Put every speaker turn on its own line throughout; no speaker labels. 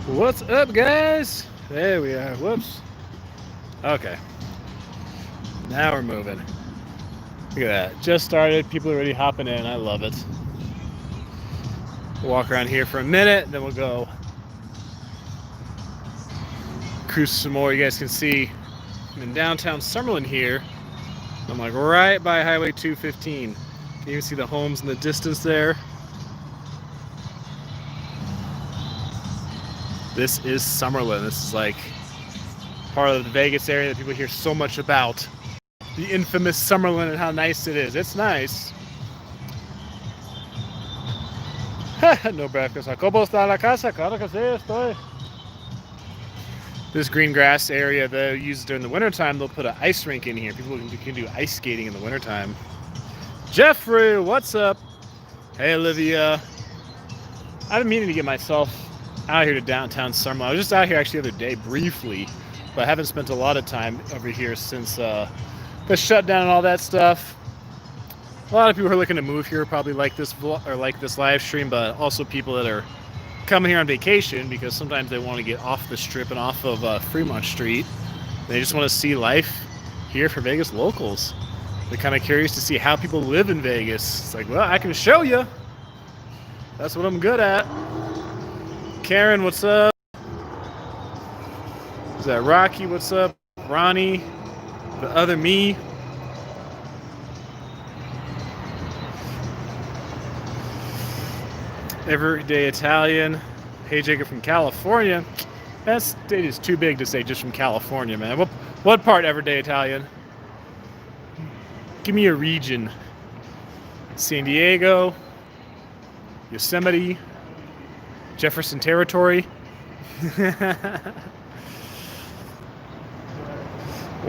What's up, guys? There we are. Whoops. Okay. Now we're moving. Look at that. Just started. People are already hopping in. I love it. We'll walk around here for a minute, then we'll go cruise some more. You guys can see I'm in downtown Summerlin here. I'm like right by Highway 215. Can you even see the homes in the distance there? This is Summerlin. This is like part of the Vegas area that people hear so much about. The infamous Summerlin and how nice it is. It's nice. No breakfast. ¿Cómo está la casa? Claro que sí, estoy. This green grass area they use during the wintertime, they'll put an ice rink in here. People can do ice skating in the wintertime. Jeffrey, what's up? Hey, Olivia. I've been meaning to get myself out here to downtown Summerlin. I was just out here actually the other day briefly, but I haven't spent a lot of time over here since the shutdown and all that stuff. A lot of people who are looking to move here probably like this vlog or like this live stream, but also people that are coming here on vacation because sometimes they want to get off the strip and off of Fremont Street. They just want to see life here for Vegas locals. They're kind of curious to see how people live in Vegas. It's like, well, I can show you. That's what I'm good at. Karen, what's up? Is that Rocky? What's up? Ronnie, the other me. Everyday Italian. Hey, Jacob from California. That state is too big to say just from California, man. What part, Everyday Italian? Give me a region. San Diego, Yosemite, Jefferson Territory.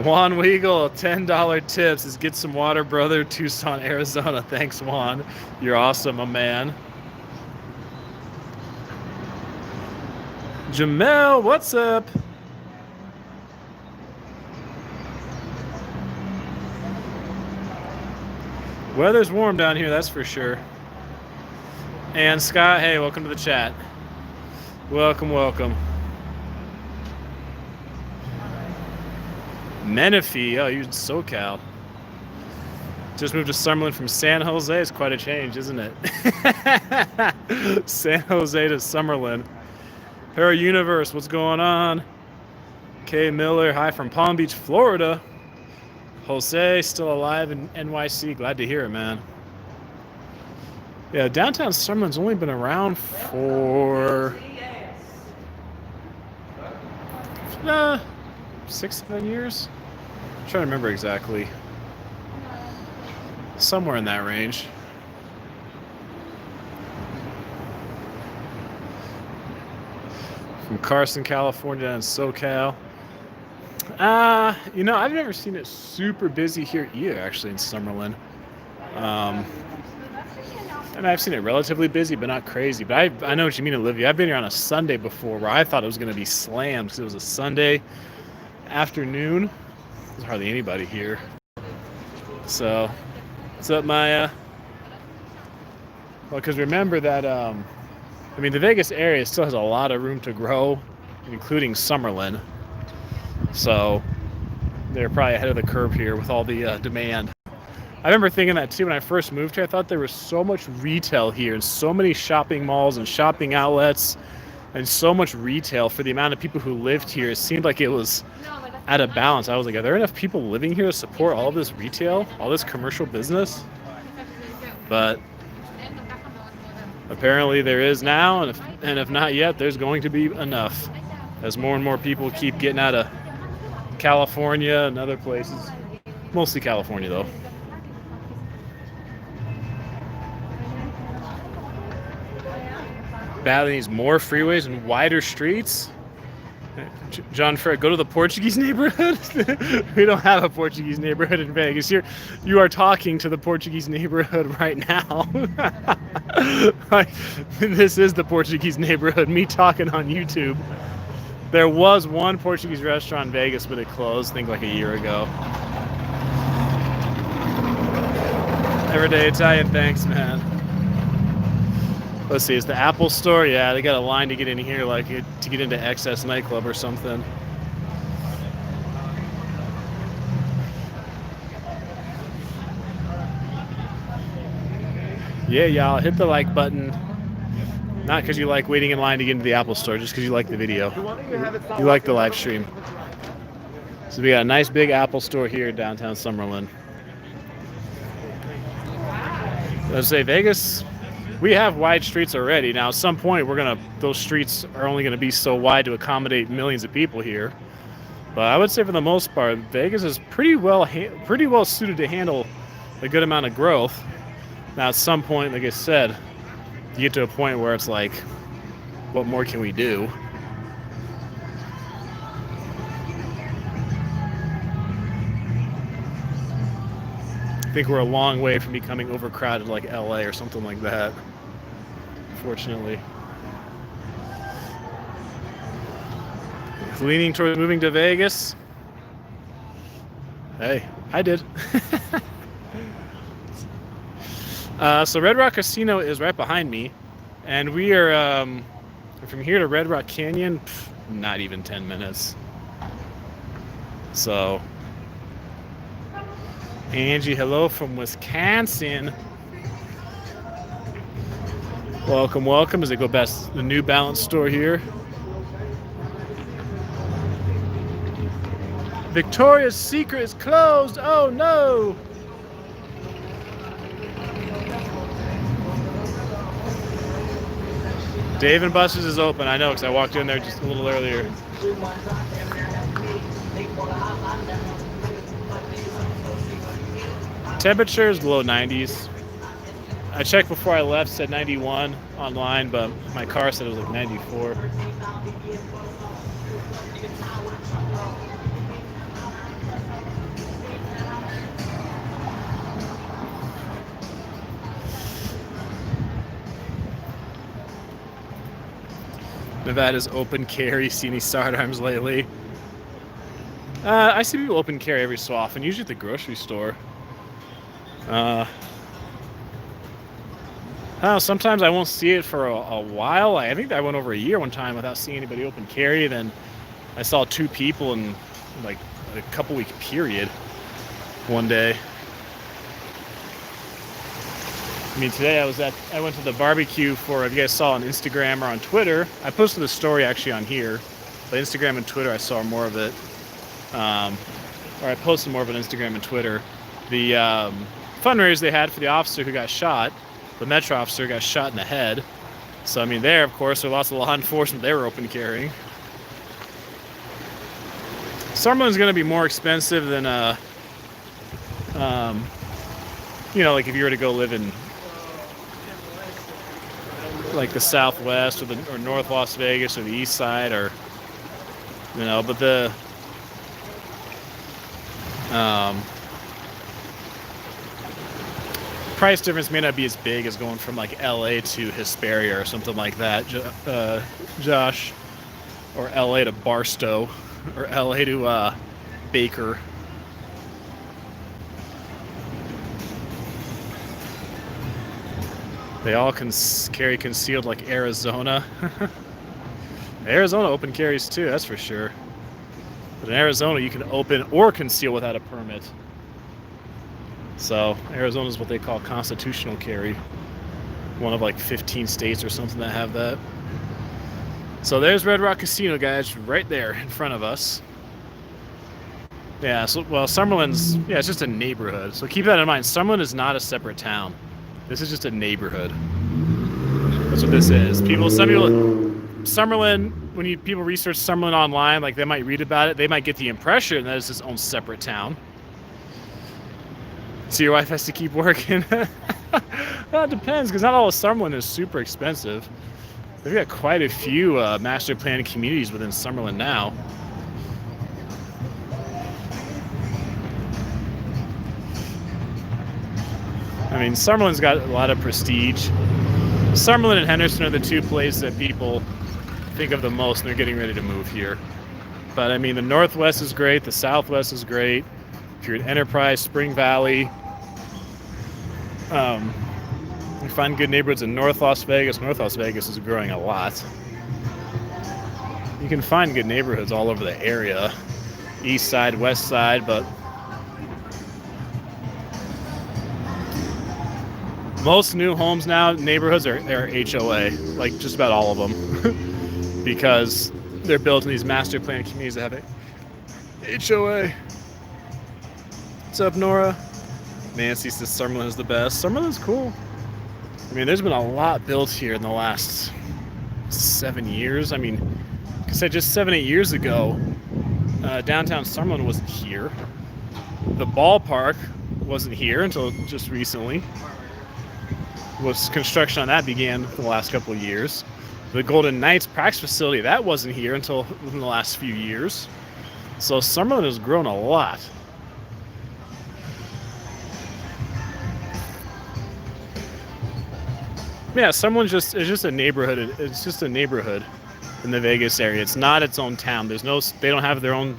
Juan Weagle, $10 tips is get some water, brother. Tucson, Arizona. Thanks, Juan. You're awesome, my man. Jamel, what's up? Weather's warm down here, that's for sure. And Scott, hey, welcome to the chat. Welcome, welcome. Menifee, oh, you're in SoCal. Just moved to Summerlin from San Jose. It's quite a change, isn't it? San Jose to Summerlin. Her Universe, what's going on? Kay Miller, hi from Palm Beach, Florida. Jose, still alive in NYC. Glad to hear it, man. Yeah, downtown Summerlin's only been around for 6-7 years. I'm trying to remember exactly. Somewhere in that range. From Carson, California, and SoCal. You know, I've never seen it super busy here either, actually, in Summerlin. And I've seen it relatively busy, but not crazy. But I know what you mean, Olivia. I've been here on a Sunday before where I thought it was going to be slammed because it was a Sunday afternoon. There's hardly anybody here. So, what's up, Maya? Well, because remember that, I mean, the Vegas area still has a lot of room to grow, including Summerlin. So they're probably ahead of the curve here with all the demand. I remember thinking that too when I first moved here. I thought there was so much retail here and so many shopping malls and shopping outlets and so much retail for the amount of people who lived here. It seemed like it was out of balance. I was like, are there enough people living here to support all this retail, all this commercial business? But apparently there is now, and if not yet, there's going to be enough as more and more people keep getting out of California and other places. Mostly California, though. Badly needs more freeways and wider streets. John Fred, go to the Portuguese neighborhood. We don't have a Portuguese neighborhood in Vegas. You are talking to the Portuguese neighborhood right now. Like, this is the Portuguese neighborhood. Me talking on YouTube. There was one Portuguese restaurant in Vegas, but it closed, I think, like a year ago. Everyday Italian, thanks, man. Let's see, is the Apple Store? Yeah, they got a line to get in here, like to get into Excess nightclub or something. Yeah, y'all, hit the like button. Not because you like waiting in line to get into the Apple Store, just because you like the video. You like the live stream. So we got a nice big Apple Store here in downtown Summerlin. Let's say Vegas, we have wide streets already. Now, at some point, those streets are only gonna be so wide to accommodate millions of people here. But I would say for the most part, Vegas is pretty well suited to handle a good amount of growth. Now, at some point, like I said, you get to a point where it's like, what more can we do? I think we're a long way from becoming overcrowded like LA or something like that, unfortunately. Leaning towards moving to Vegas. Hey, I did. So Red Rock Casino is right behind me, and we are from here to Red Rock Canyon, not even 10 minutes. So, Angie, hello from Wisconsin. Welcome, welcome. As I go past the New Balance store here. Victoria's Secret is closed. Oh no! Dave & Buster's is open. I know, because I walked in there just a little earlier. Temperature is low 90s. I checked before I left, said 91 online, but my car said it was like 94. Nevada's open carry. See any sidearms lately? I see people open carry every so often, usually at the grocery store. Sometimes I won't see it for a while. I think I went over a year one time without seeing anybody open carry. Then I saw 2 people in like a couple week period one day. I mean, today I went to the barbecue for, if you guys saw on Instagram or on Twitter, I posted a story actually on here, but Instagram and Twitter I saw more of it, or I posted more of it on Instagram and Twitter. The fundraiser they had for the officer who got shot, the Metro officer got shot in the head. So I mean, there of course there were lots of law enforcement. They were open carrying. Summerlin's going to be more expensive than you know, like if you were to go live in like the Southwest or North Las Vegas or the East Side, or you know, but the price difference may not be as big as going from like LA to Hesperia or something like that, Josh, or LA to Barstow, or LA to Baker. They all can carry concealed like Arizona. Arizona open carries too, that's for sure. But in Arizona, you can open or conceal without a permit. So Arizona is what they call constitutional carry. One of like 15 states or something that have that. So there's Red Rock Casino, guys, right there in front of us. Yeah, so, well, Summerlin's, yeah, it's just a neighborhood. So keep that in mind. Summerlin is not a separate town. This is just a neighborhood. That's what this is. Some people, Summerlin, when people research Summerlin online, like they might read about it, they might get the impression that it's its own separate town. So your wife has to keep working. Well, it depends, because not all of Summerlin is super expensive. They've got quite a few master planned communities within Summerlin now. I mean, Summerlin's got a lot of prestige. Summerlin and Henderson are the 2 places that people think of the most when they're getting ready to move here. But I mean, the Northwest is great, the Southwest is great. If you're at Enterprise, Spring Valley, find good neighborhoods in North Las Vegas. North Las Vegas is growing a lot. You can find good neighborhoods all over the area. East side, west side, but most new homes now, neighborhoods are HOA, like just about all of them, because they're built in these master plan communities that have a HOA. What's up, Nora? Nancy says Summerlin is the best. Summerlin's cool. I mean, there's been a lot built here in the last 7 years. I mean, like I said, just 7-8 years ago, downtown Summerlin wasn't here. The ballpark wasn't here until just recently. Construction on that began for the last couple of years. The Golden Knights practice facility, that wasn't here until within the last few years. So Summerlin has grown a lot. Yeah, Summerlin is just a neighborhood. It's just a neighborhood in the Vegas area. It's not its own town. They don't have their own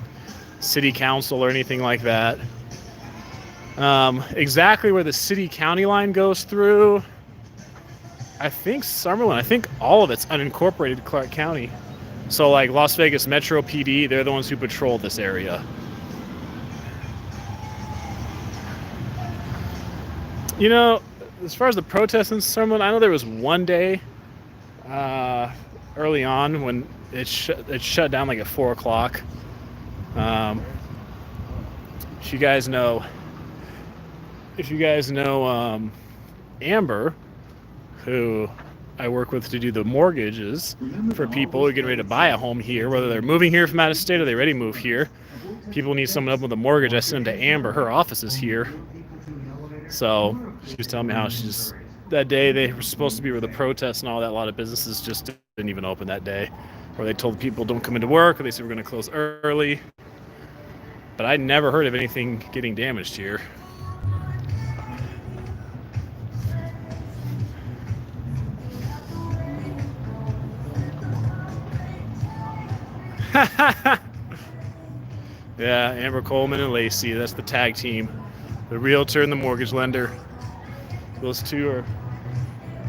city council or anything like that. Exactly where the city-county line goes through, I think all of it's unincorporated Clark County. So like Las Vegas Metro PD, they're the ones who patrol this area. You know, as far as the protests in Summerlin, I know there was one day early on when it shut down like at 4 o'clock. If you guys know Amber, who I work with to do the mortgages for people who are getting ready to buy a home here, whether they're moving here from out of state or they already moved here. People need someone up with a mortgage. I send them to Amber. Her office is here. So she was telling me how that day they were supposed to be with the protests and all that. A lot of businesses just didn't even open that day, or they told people don't come into work, or they said we're going to close early. But I never heard of anything getting damaged here. Yeah, Amber Coleman and Lacey, that's the tag team. The realtor and the mortgage lender. Those two are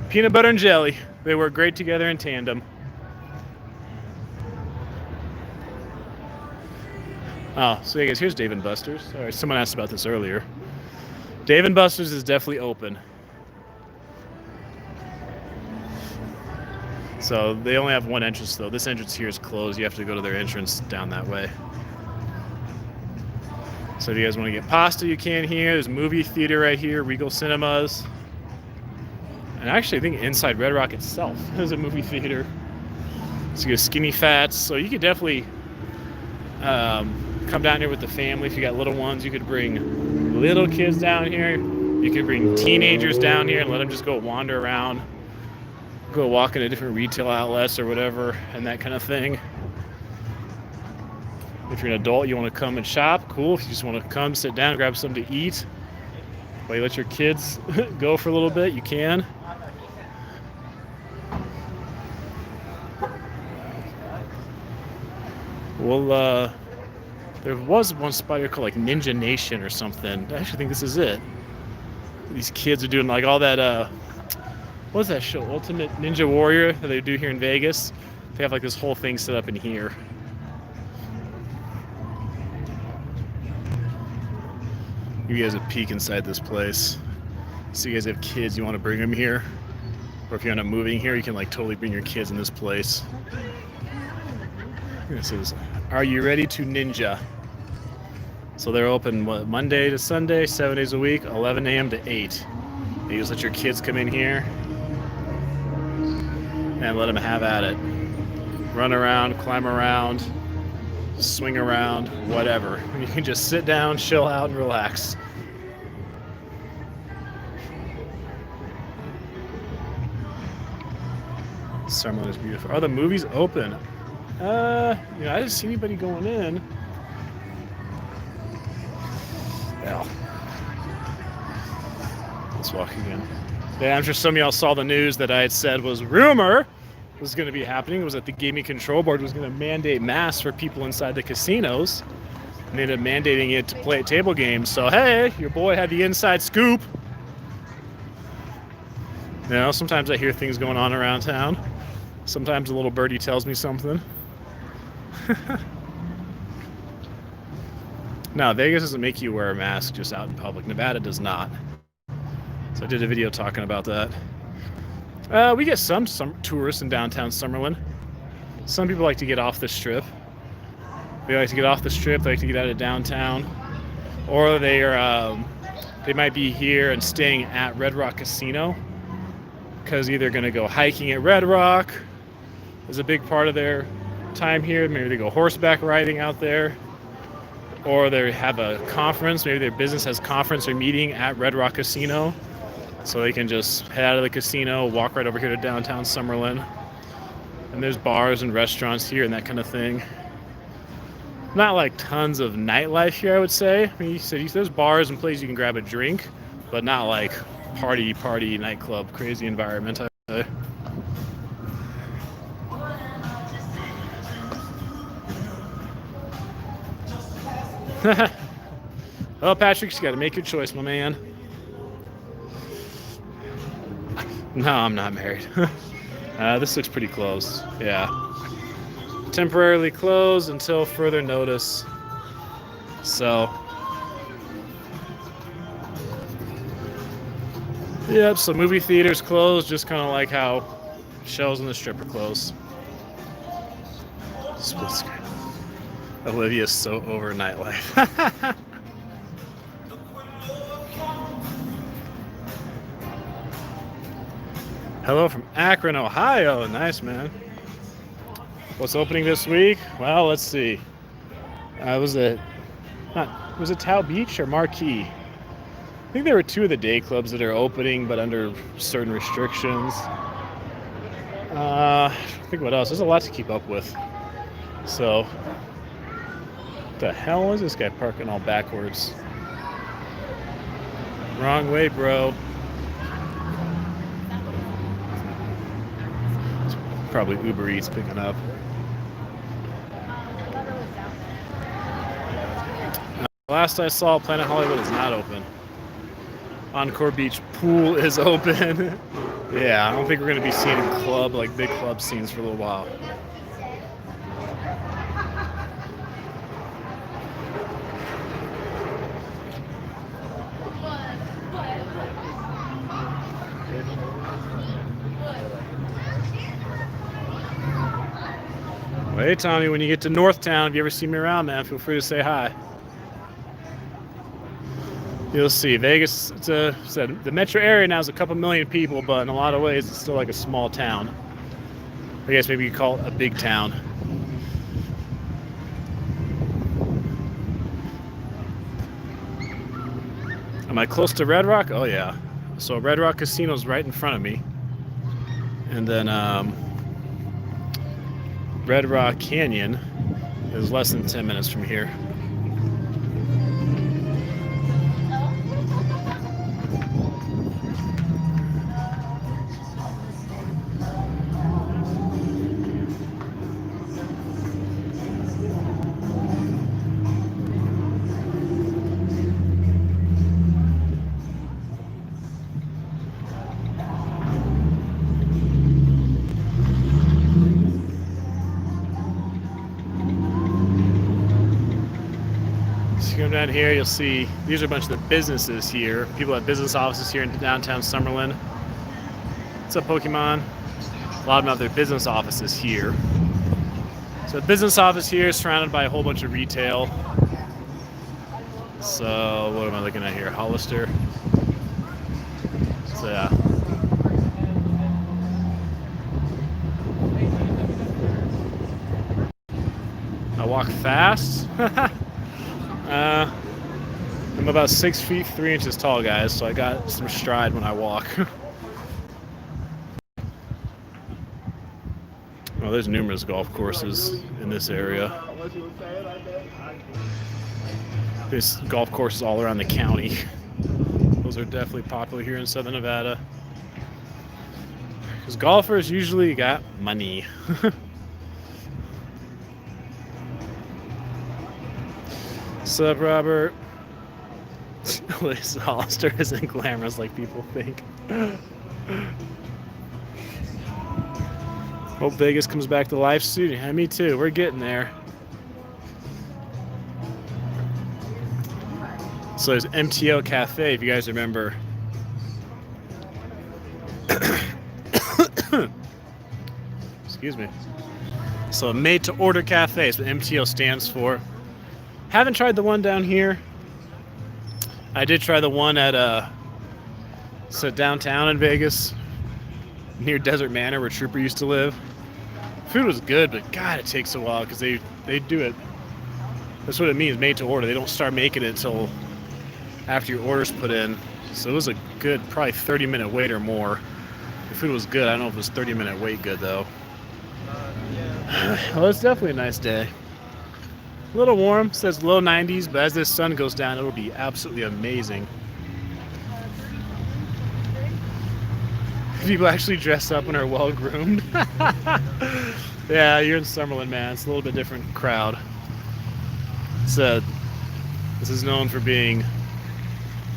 peanut butter and jelly. They work great together in tandem. Oh, so yeah, guys, here's Dave & Buster's. All right, someone asked about this earlier. Dave & Buster's is definitely open. So they only have one entrance, though. This entrance here is closed. You have to go to their entrance down that way. So if you guys want to get pasta, you can here. There's a movie theater right here, Regal Cinemas. And actually, I think inside Red Rock itself is a movie theater. So you get Skinny Fats. So you could definitely come down here with the family. If you got little ones, you could bring little kids down here. You could bring teenagers down here and let them just go wander around. Go walk into different retail outlets or whatever and that kind of thing. If you're an adult, you want to come and shop, cool. If you just want to come, sit down, grab something to eat, while you let your kids go for a little bit, you can. Well, there was one spot here called like Ninja Nation or something. I actually think this is it. These kids are doing like all that, what's that show? Ultimate Ninja Warrior that they do here in Vegas. They have like this whole thing set up in here. Give you guys a peek inside this place. So you guys have kids, you want to bring them here. Or if you end up moving here, you can like totally bring your kids in this place. It says, are you ready to ninja? So they're open Monday to Sunday, 7 days a week, 11 a.m. to 8. You just let your kids come in here and let them have at it. Run around, climb around, swing around, whatever. And you can just sit down, chill out, and relax. Summerlin is beautiful. Are the movies open? I didn't see anybody going in. Well, let's walk again. Yeah, I'm sure some of y'all saw the news that I had said was rumor was going to be happening was that the Gaming Control Board was going to mandate masks for people inside the casinos. And they ended up mandating it to play at table games. So, hey, your boy had the inside scoop. You know, sometimes I hear things going on around town. Sometimes a little birdie tells me something. No, Vegas doesn't make you wear a mask just out in public. Nevada does not. So I did a video talking about that. We get some tourists in downtown Summerlin. Some people like to get off the strip. They like to get off the strip. They like to get out of downtown, or they might be here and staying at Red Rock Casino because either going to go hiking at Red Rock is a big part of their time here. Maybe they go horseback riding out there, or they have a conference. Maybe their business has conference or meeting at Red Rock Casino, so they can just head out of the casino, walk right over here to downtown Summerlin. And there's bars and restaurants here and that kind of thing. Not like tons of nightlife here, I would say. I mean, there's bars and places you can grab a drink, but not like party, nightclub, crazy environment, I would say. Well, Patrick, you got to make your choice, my man. No, I'm not married. This looks pretty close. Yeah. Temporarily closed until further notice. So, yep, so movie theaters closed, just kind of like how shows on the strip are closed. Split screen. Olivia's so over nightlife. Hello from Akron, Ohio. Nice, man. What's opening this week? Well, let's see. Was it Tao Beach or Marquee? I think there were two of the day clubs that are opening, but under certain restrictions. I think what else? There's a lot to keep up with. So, what the hell is this guy parking all backwards? Wrong way, bro. It's probably Uber Eats picking up. Last I saw, Planet Hollywood is not open. Encore Beach Pool is open. Yeah, I don't think we're going to be seeing big club scenes for a little while. Well, hey, Tommy, when you get to Northtown, if you ever see me around, man, feel free to say hi. You'll see. Vegas, the metro area now is a couple million people, but in a lot of ways it's still like a small town. I guess maybe you call it a big town. Am I close to Red Rock? Oh yeah. So Red Rock Casino's right in front of me. And then Red Rock Canyon is less than 10 minutes from here. Come down here, you'll see these are a bunch of the businesses here. People have business offices here in downtown Summerlin. What's up, Pokemon? A lot of them have their business offices here. So the business office here is surrounded by a whole bunch of retail. So what am I looking at here? Hollister. So yeah. I walk fast. I'm about 6 feet 3 inches tall, guys, so I got some stride when I walk. Well, there's numerous golf courses in this area. There's golf courses all around the county. Those are definitely popular here in Southern Nevada. Because golfers usually got money. What's up, Robert? Hollister isn't glamorous like people think. Hope Vegas comes back to life soon. Yeah, me too. We're getting there. So there's MTO Cafe, if you guys remember. Excuse me. So made to order cafe is what MTO stands for. Haven't tried the one down here. I did try the one at downtown in Vegas, near Desert Manor where Trooper used to live. Food was good, but God, it takes a while because they do it. That's what it means, made to order. They don't start making it until after your order's put in. So it was a good, probably 30-minute wait or more. The food was good. I don't know if it was 30-minute wait good though. Well, it's definitely a nice day. A little warm, says low 90s, but as this sun goes down, it'll be absolutely amazing. People actually dress up and are well groomed. Yeah, you're in Summerlin, man. It's a little bit different crowd. This is known for being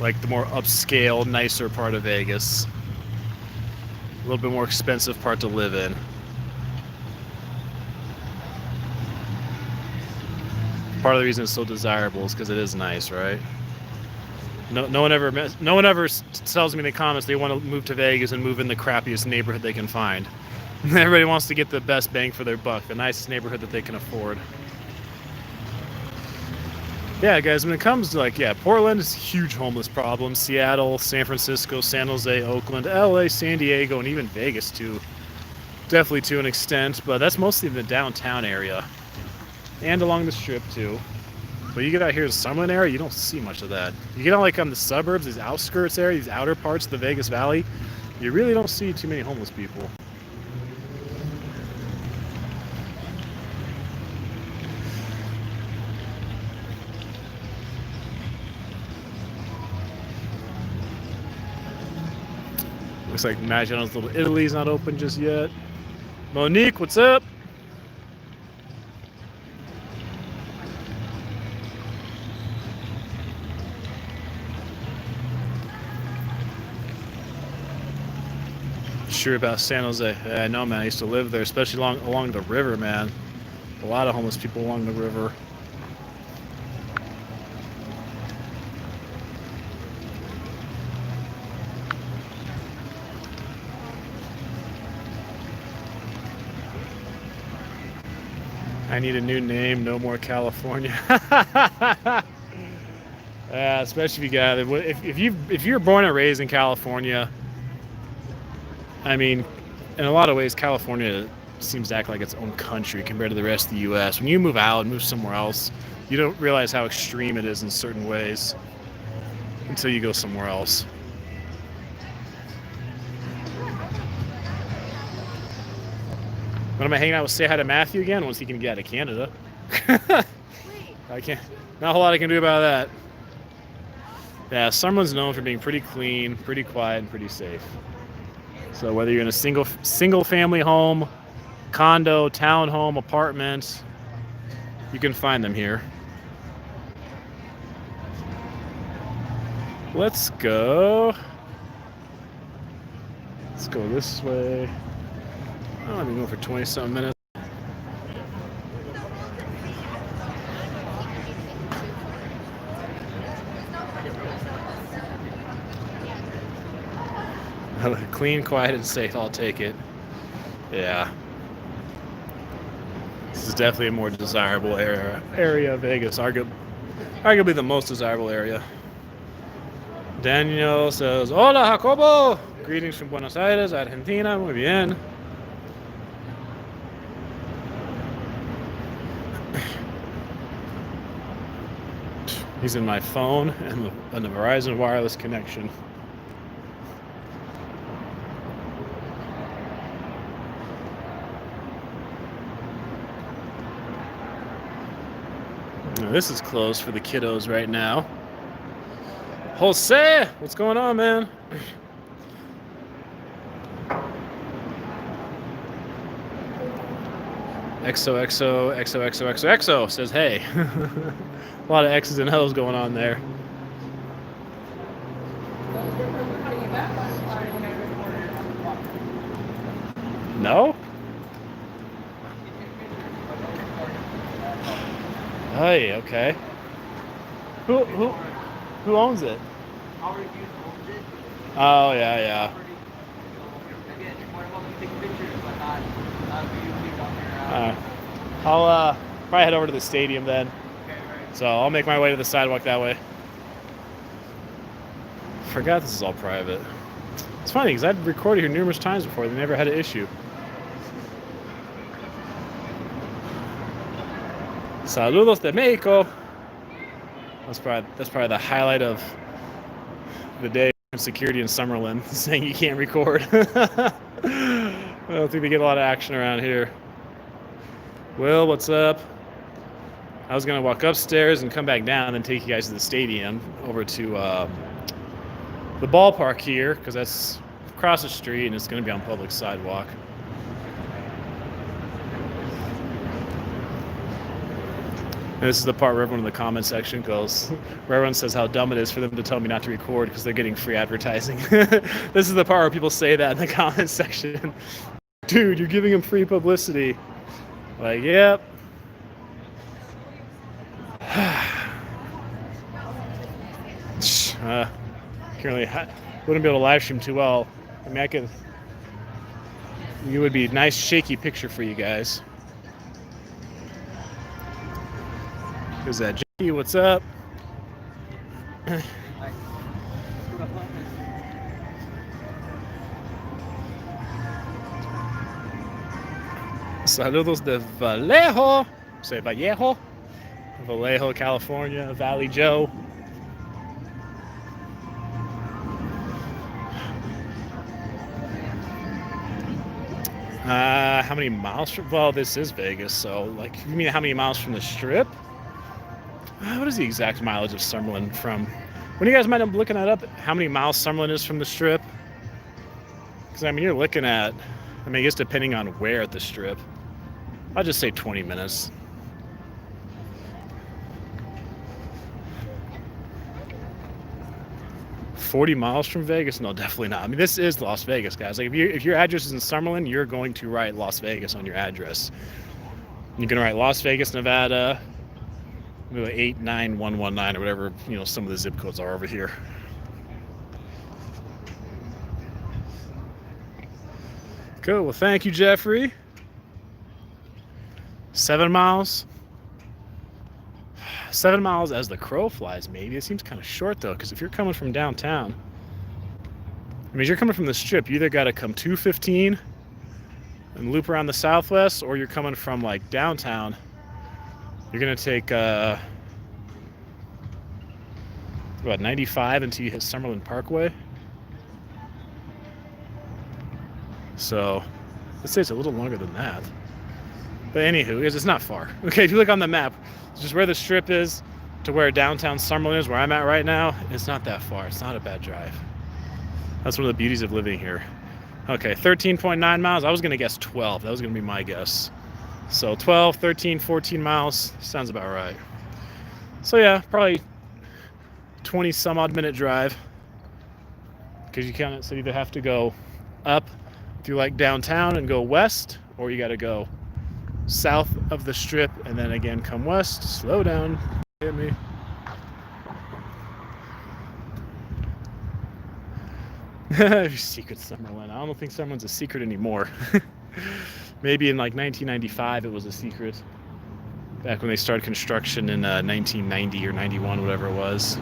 like the more upscale, nicer part of Vegas. A little bit more expensive part to live in. Part of the reason it's so desirable is because it is nice, right? No one ever tells me in the comments they want to move to Vegas and move in the crappiest neighborhood they can find. Everybody wants to get the best bang for their buck, the nicest neighborhood that they can afford. Yeah, guys, when it comes to Portland is a huge homeless problem. Seattle, San Francisco, San Jose, Oakland, LA, San Diego, and even Vegas too. Definitely to an extent, but that's mostly in the downtown area. And along the strip too. But you get out here to the Summerlin area, you don't see much of that. You get on the suburbs, these outskirts area, these outer parts of the Vegas Valley, you really don't see too many homeless people. Looks like Maggiano's Little Italy's not open just yet. Monique, what's up? Sure about San Jose. Yeah, I know, man. I used to live there, especially along the river, man. A lot of homeless people along the river. I need a new name. No more California. Yeah, especially if you're born and raised in California. I mean, in a lot of ways, California seems to act like its own country compared to the rest of the U.S. When you move out and move somewhere else, you don't realize how extreme it is in certain ways until you go somewhere else. When am I hanging out with Say Hi to Matthew again? Once he can get out of Canada. I can't. Not a whole lot I can do about that. Yeah, Summerlin's known for being pretty clean, pretty quiet, and pretty safe. So whether you're in a single family home, condo, townhome, apartment, you can find them here. Let's go this way. Oh, I've been going for 20-something minutes. Clean, quiet, and safe. I'll take it. Yeah. This is definitely a more desirable area of Vegas. Arguably the most desirable area. Daniel says, Hola, Jacobo. Greetings from Buenos Aires, Argentina. Muy bien. Using my phone and the Verizon wireless connection. Now, this is closed for the kiddos right now. Jose, what's going on, man? XOXO says hey. A lot of X's and O's going on there. No? Hey, okay. Who owns it?
Our youth owns it.
Oh yeah, yeah.
Property. So again, you're more than welcome to take pictures, but not for you to leave on
Uh,
your.
I'll probably head over to the stadium then.
Okay, right.
So I'll make my way to the sidewalk that way. Forgot this is all private. It's funny because I've recorded here numerous times before. They never had an issue. Saludos de Mexico. That's probably the highlight of the day. Security in Summerlin saying you can't record. I don't think they get a lot of action around here. Will, what's up? I was gonna walk upstairs and come back down and then take you guys to the stadium over to the ballpark here because that's across the street and it's gonna be on public sidewalk. And this is the part where everyone in the comment section goes, where everyone says how dumb it is for them to tell me not to record because they're getting free advertising. This is the part where people say that in the comment section. Dude, you're giving them free publicity. Like, yep. Currently, wouldn't be able to live stream too well. I mean, it would be a nice shaky picture for you guys. Who's that? Jackie, what's up? Saludos de Vallejo. Say Vallejo. Vallejo, California. Valley Joe. How many miles from? Well, this is Vegas, so like, you mean how many miles from the Strip? What is the exact mileage of Summerlin from? When you guys might be looking that up, how many miles Summerlin is from the Strip? Because I mean, you're looking at, I mean, I guess depending on where at the Strip, I'll just say 20 minutes. $40 miles from Vegas? No, definitely not. I mean, this is Las Vegas, guys. Like, if your address is in Summerlin, you're going to write Las Vegas on your address. You're going to write Las Vegas, Nevada, 89119 or whatever, you know, some of the zip codes are over here. Cool. Well, thank you, Jeffrey. 7 miles. 7 miles as the crow flies, maybe. It seems kind of short, though, because if you're coming from downtown, I mean, if you're coming from the Strip, you either got to come 215 and loop around the southwest, or you're coming from, like, downtown. You're going to take about 95 until you hit Summerlin Parkway. So, let's say it's a little longer than that. But anywho, it's not far. Okay, if you look on the map, just where the Strip is to where downtown Summerlin is, where I'm at right now, it's not that far. It's not a bad drive. That's one of the beauties of living here. Okay, 13.9 miles. I was going to guess 12. That was going to be my guess. So 12, 13, 14 miles. Sounds about right. So yeah, probably 20 some odd minute drive. Because you kind of so you either have to go up through like downtown and go west, or you got to go south of the Strip and then again come west. Slow down. Hit me. Secret Summerlin. I don't think Summerlin's a secret anymore. Maybe in like 1995 it was a secret. Back when they started construction in 1990 or 91, whatever it was.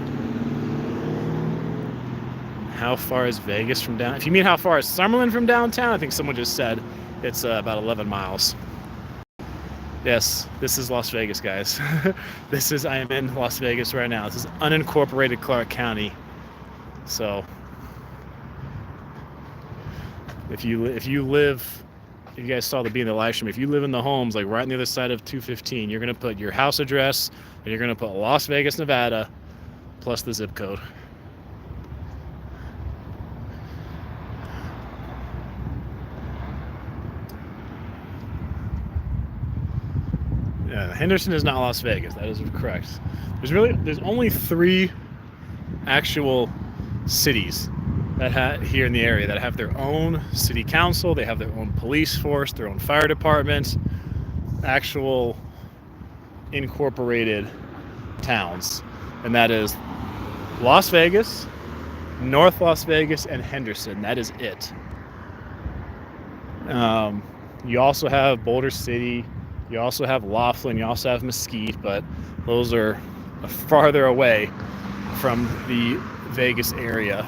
How far is Vegas from down? If you mean how far is Summerlin from downtown, I think someone just said it's about 11 miles. Yes, this is Las Vegas, guys. I am in Las Vegas right now. This is unincorporated Clark County. So, if you guys saw the being the live stream, if you live in the homes like right on the other side of 215, you're gonna put your house address and you're gonna put Las Vegas, Nevada, plus the zip code. Yeah, Henderson is not Las Vegas. That is correct. There's only 3 actual cities that here in the area that have their own city council. They have their own police force, their own fire department, actual unincorporated towns, and that is Las Vegas, North Las Vegas, and Henderson. That is it. You also have Boulder City, you also have Laughlin, you also have Mesquite, but those are farther away from the Vegas area.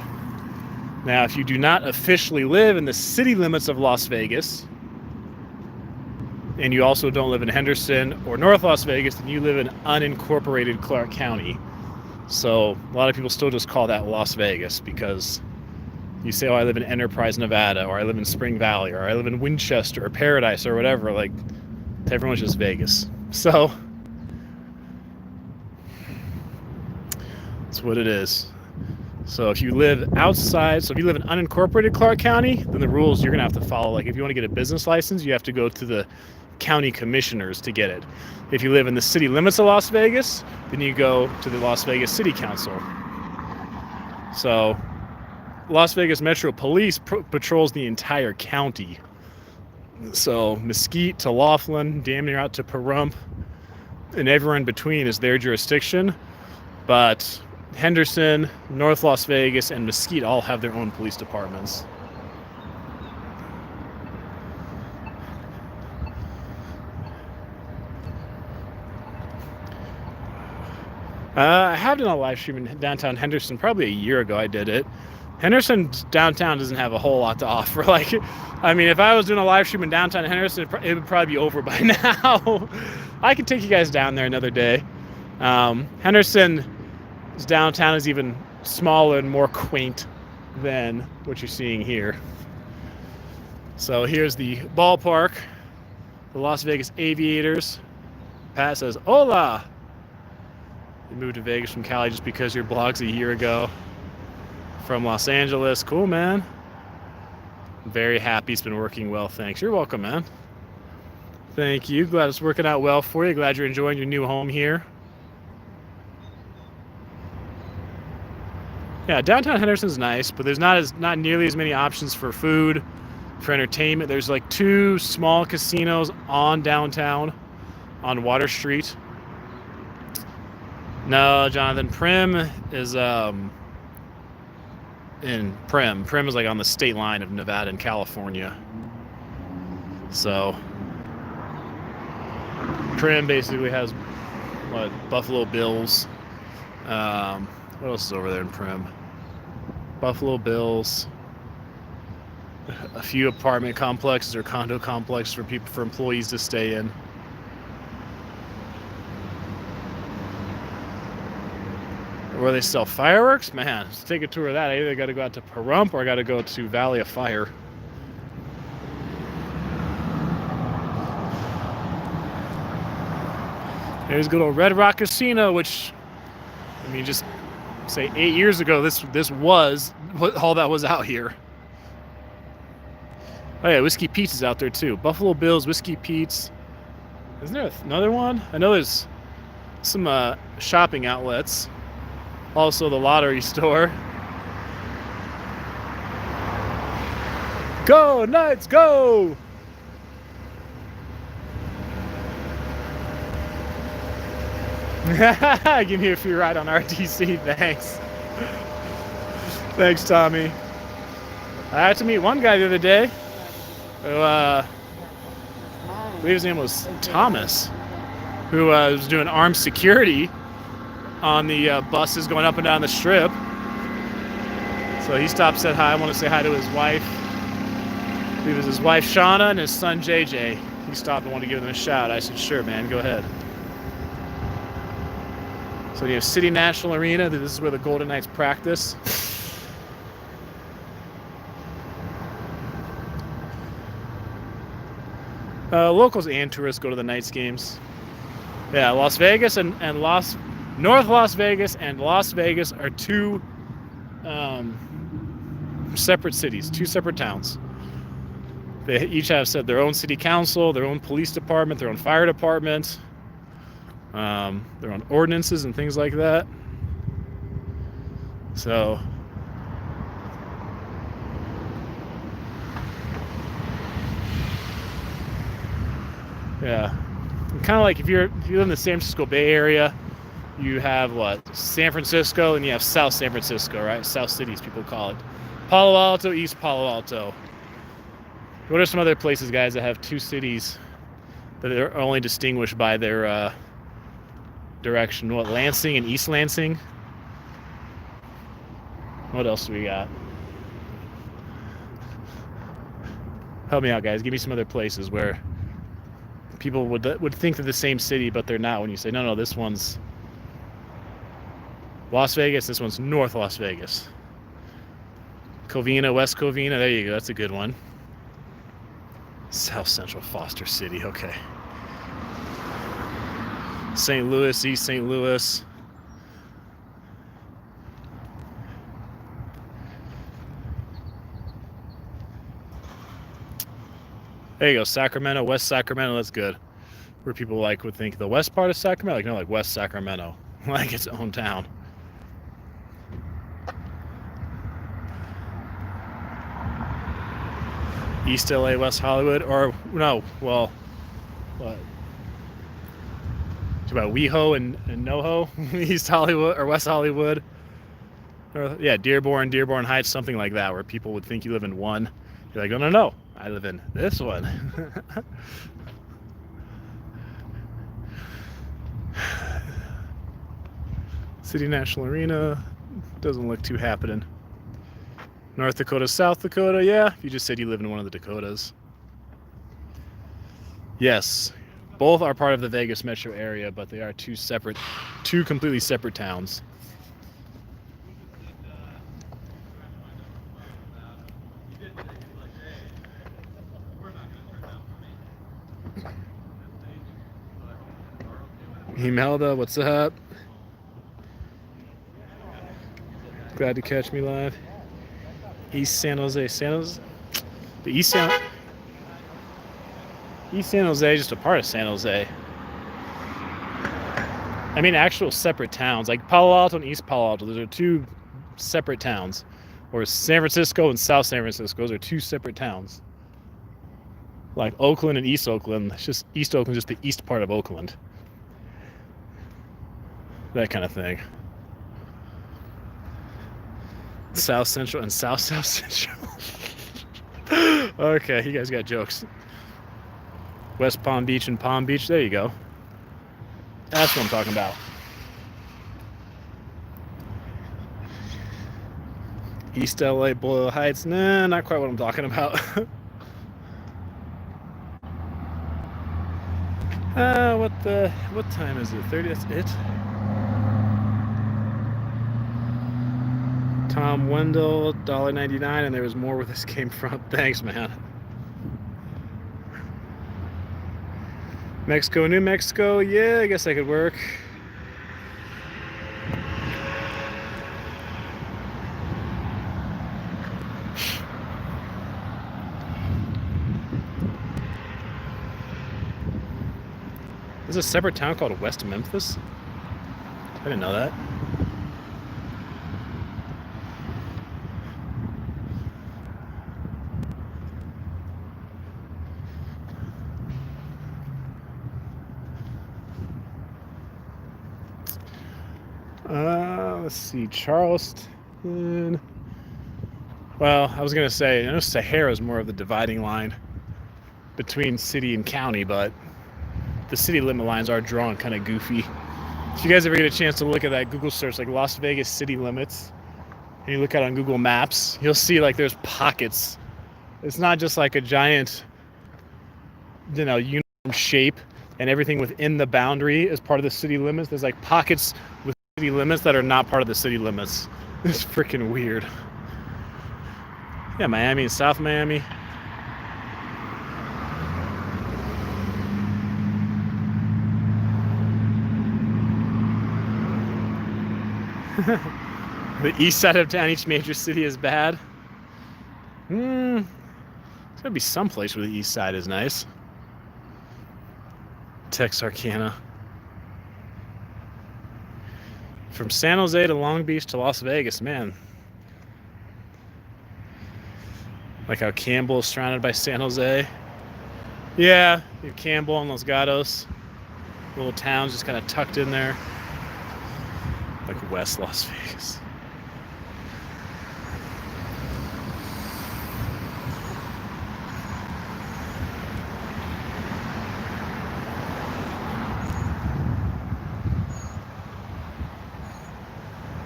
Now, if you do not officially live in the city limits of Las Vegas, and you also don't live in Henderson or North Las Vegas, then you live in unincorporated Clark County. So a lot of people still just call that Las Vegas, because you say, oh, I live in Enterprise, Nevada, or I live in Spring Valley, or I live in Winchester or Paradise or whatever. Like, everyone's just Vegas. So that's what it is. So if you live outside, so if you live in unincorporated Clark County, then the rules you're gonna have to follow, like if you want to get a business license, you have to go to the county commissioners to get it. If you live in the city limits of Las Vegas, then you go to the Las Vegas City Council. So Las Vegas Metro Police patrols the entire county. So Mesquite to Laughlin, damn near out to Pahrump, and everywhere in between is their jurisdiction. But Henderson, North Las Vegas, and Mesquite all have their own police departments. I have done a live stream in downtown Henderson probably a year ago. I did it. Henderson downtown doesn't have a whole lot to offer. Like, I mean, if I was doing a live stream in downtown Henderson, it would probably be over by now. I could take you guys down there another day. Henderson's downtown is even smaller and more quaint than what you're seeing here. So here's the ballpark, the Las Vegas Aviators. Pat says, hola. You moved to Vegas from Cali just because your blog's a year ago. From Los Angeles. Cool, man. Very happy. It's been working well. Thanks. You're welcome, man. Thank you. Glad it's working out well for you. Glad you're enjoying your new home here. Yeah, downtown Henderson's nice, but there's not nearly as many options for food, for entertainment. There's like 2 small casinos on downtown, on Water Street. No, Jonathan, Prim is in Prim. Prim is like on the state line of Nevada and California. So Prim basically has what, Buffalo Bills. What else is over there in Prim? Buffalo Bills. A few apartment complexes or condo complexes for employees to stay in. Where they sell fireworks? Man, let's take a tour of that. I either got to go out to Pahrump or I got to go to Valley of Fire. There's good old Red Rock Casino, which, I mean, just say 8 years ago, this was all that was out here. Oh yeah, Whiskey Pete's is out there too. Buffalo Bills, Whiskey Pete's. Isn't there another one? I know there's some shopping outlets. Also the lottery store. Go Knights, go! Give me a free ride on RTC, thanks. Thanks, Tommy. I had to meet one guy the other day who, I believe his name was Thomas, who was doing armed security on the buses going up and down the strip. So he stopped, said hi. I want to say hi to his wife. I believe it was his wife Shauna and his son JJ. He stopped and wanted to give them a shout. I said, sure, man, go ahead. So you have City National Arena. This is where the Golden Knights practice. Locals and tourists go to the Knights games. Yeah, Las Vegas and North Las Vegas and Las Vegas are 2 separate cities, 2 separate towns. They each have said their own city council, their own police department, their own fire department, their own ordinances and things like that. So yeah, Kind of like if you live in the San Francisco Bay Area, you have what? San Francisco, and you have South San Francisco, right? South Cities, people call it. Palo Alto, East Palo Alto. What are some other places, guys, that have two cities that are only distinguished by their direction? What, Lansing and East Lansing? What else do we got? Help me out, guys. Give me some other places where people would think they're the same city, but they're not. When you say, no, this one's Las Vegas, this one's North Las Vegas. Covina, West Covina, there you go. That's a good one. South Central Foster City, okay. St. Louis, East St. Louis. There you go, Sacramento, West Sacramento, that's good. Where people like would think the west part of Sacramento, like no, like West Sacramento, like its own town. East LA, West Hollywood, or no, well, what? It's about WeHo and NoHo, East Hollywood or West Hollywood, or yeah, Dearborn Heights, something like that, where people would think you live in one. You're like, no, I live in this one. City National Arena doesn't look too happening. North Dakota, South Dakota, yeah, you just said you live in one of the Dakotas. Yes, both are part of the Vegas metro area, but they are two completely separate towns. Imelda, what's up? Glad to catch me live. East San Jose, the East San Jose, just a part of San Jose. I mean, actual separate towns, like Palo Alto and East Palo Alto. Those are two separate towns. Or San Francisco and South San Francisco. Those are two separate towns. Like Oakland and East Oakland. It's just East Oakland, just the east part of Oakland. That kind of thing. South Central and South Central. Okay, you guys got jokes. West Palm Beach and Palm Beach. There you go. That's what I'm talking about. East LA, Boyle Heights. Nah, not quite what I'm talking about. What time is it? 30, that's it? Tom Wendell, $1.99, and there was more where this came from. Thanks, man. Mexico, New Mexico, yeah, I guess that could work. There's a separate town called West Memphis? I didn't know that. Let's see, Charleston. Well, I was gonna say, I know Sahara is more of the dividing line between city and county, but the city limit lines are drawn kind of goofy. If you guys ever get a chance to look at that Google search, like Las Vegas city limits, and you look at it on Google Maps, you'll see like there's pockets. It's not just like a giant, uniform shape, and everything within the boundary is part of the city limits. There's like pockets with city limits that are not part of the city limits. It's freaking weird. Yeah, Miami and South Miami. The east side of town, each major city is bad. There's gotta be some place where the east side is nice. Texarkana. From San Jose to Long Beach to Las Vegas, man. Like how Campbell is surrounded by San Jose. Yeah, you have Campbell and Los Gatos. Little towns just kind of tucked in there, like West Las Vegas.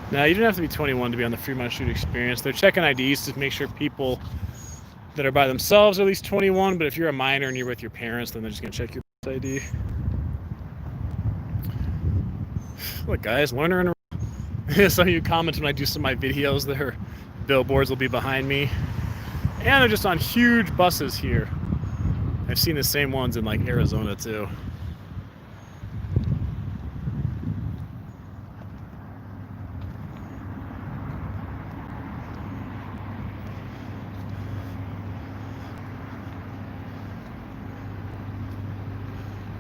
Now, you don't have to be 21 to be on the Fremont Street Experience. They're checking IDs to make sure people that are by themselves are at least 21, but if you're a minor and you're with your parents, then they're just going to check your ID. Look, guys, learning. Some of you comment when I do some of my videos, their billboards will be behind me. And they're just on huge buses here. I've seen the same ones in like Arizona too.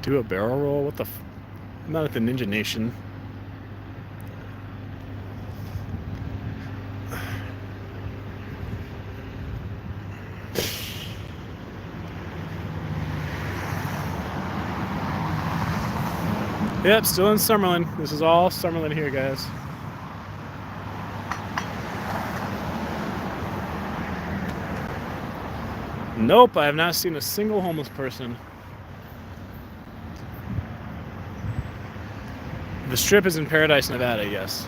Do a barrel roll? What the I'm not at the Ninja Nation. Yep, still in Summerlin. This is all Summerlin here, guys. Nope, I have not seen a single homeless person. The Strip is in Paradise, Nevada, yes.